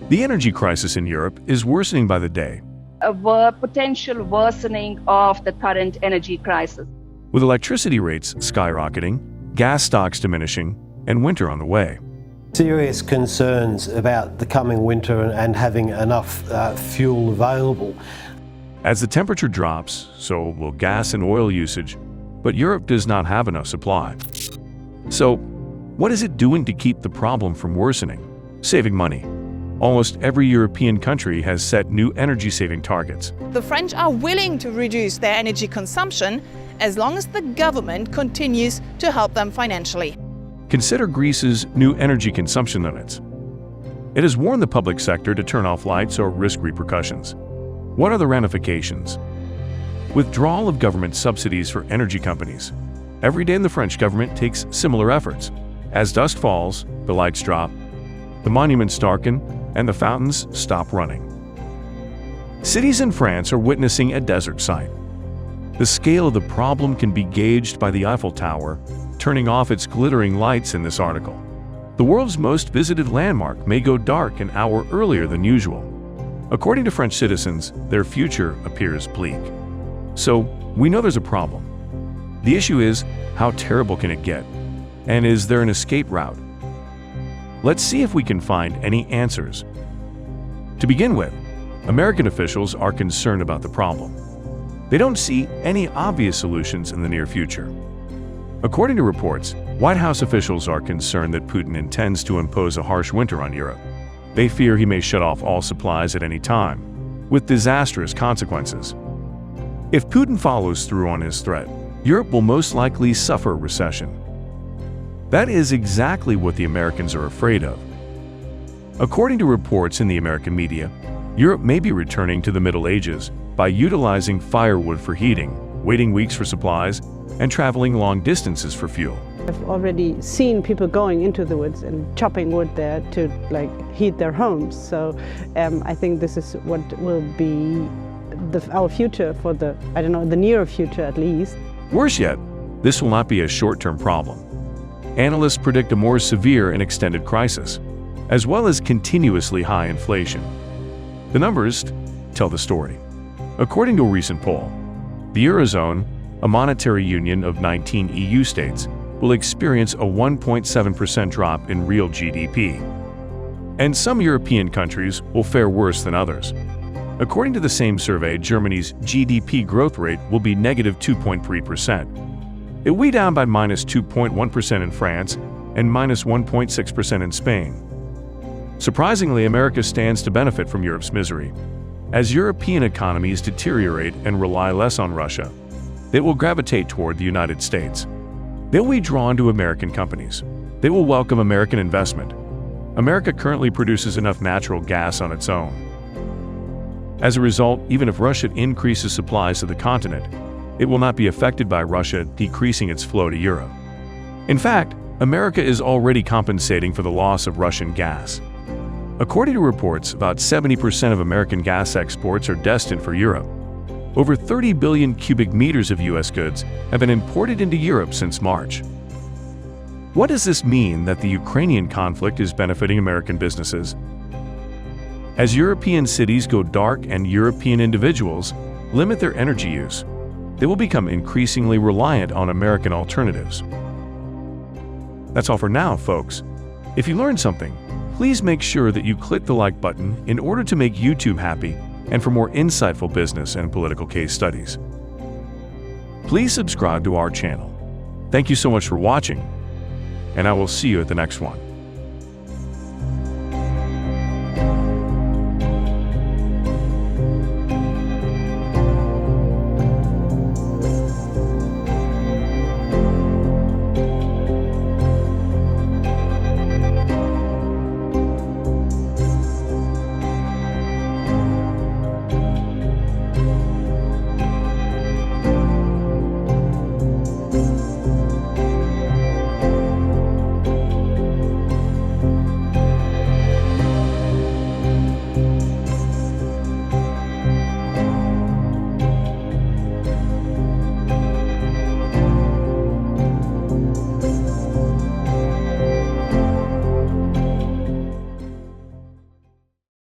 The energy crisis in Europe is worsening by the day, A potential worsening of the current energy crisis. with electricity rates skyrocketing, gas stocks diminishing, and winter on the way. Serious concerns about the coming winter and having enough fuel available. As the temperature drops, so will gas and oil usage, but Europe does not have enough supply. So, what is it doing to keep the problem from worsening? Saving money. Almost every European country has set new energy-saving targets. The French are willing to reduce their energy consumption as long as the government continues to help them financially. Consider Greece's new energy consumption limits. It has warned the public sector to turn off lights or risk repercussions. What are the ramifications? Withdrawal of government subsidies for energy companies. Every day the French government takes similar efforts. As dusk falls, the lights drop, the monuments darken, and the fountains stop running. Cities in France are witnessing a desert sight. The scale of the problem can be gauged by the Eiffel Tower turning off its glittering lights in this article. The world's most visited landmark may go dark an hour earlier than usual. According to French citizens, their future appears bleak. So, we know there's a problem. The issue is, how terrible can it get? And is there an escape route? Let's see if we can find any answers. To begin with, American officials are concerned about the problem. They don't see any obvious solutions in the near future. According to reports, White House officials are concerned that Putin intends to impose a harsh winter on Europe. They fear he may shut off all supplies at any time, with disastrous consequences. If Putin follows through on his threat, Europe will most likely suffer a recession. That is exactly what the Americans are afraid of. According to reports in the American media, Europe may be returning to the Middle Ages by utilizing firewood for heating, waiting weeks for supplies, and traveling long distances for fuel. I've already seen people going into the woods and chopping wood there to heat their homes. So I think this is what will be our future for the near future at least. Worse yet, this will not be a short-term problem. Analysts predict a more severe and extended crisis, as well as continuously high inflation. The numbers tell the story. According to a recent poll, the Eurozone, a monetary union of 19 EU states, will experience a 1.7% drop in real GDP. And some European countries will fare worse than others. According to the same survey, Germany's GDP growth rate will be negative 2.3%. It will be down by minus 2.1% in France and minus 1.6% in Spain. Surprisingly, America stands to benefit from Europe's misery. As European economies deteriorate and rely less on Russia, they will gravitate toward the United States. They will be drawn to American companies. They will welcome American investment. America currently produces enough natural gas on its own. As a result, even if Russia increases supplies to the continent, it will not be affected by Russia decreasing its flow to Europe. In fact, America is already compensating for the loss of Russian gas. According to reports, about 70% of American gas exports are destined for Europe. Over 30 billion cubic meters of U.S. goods have been imported into Europe since March. What does this mean that the Ukrainian conflict is benefiting American businesses? As European cities go dark and European individuals limit their energy use, they will become increasingly reliant on American alternatives. That's all for now, folks. If you learned something, please make sure that you click the like button in order to make YouTube happy and for more insightful business and political case studies. Please subscribe to our channel. Thank you so much for watching, and I will see you at the next one.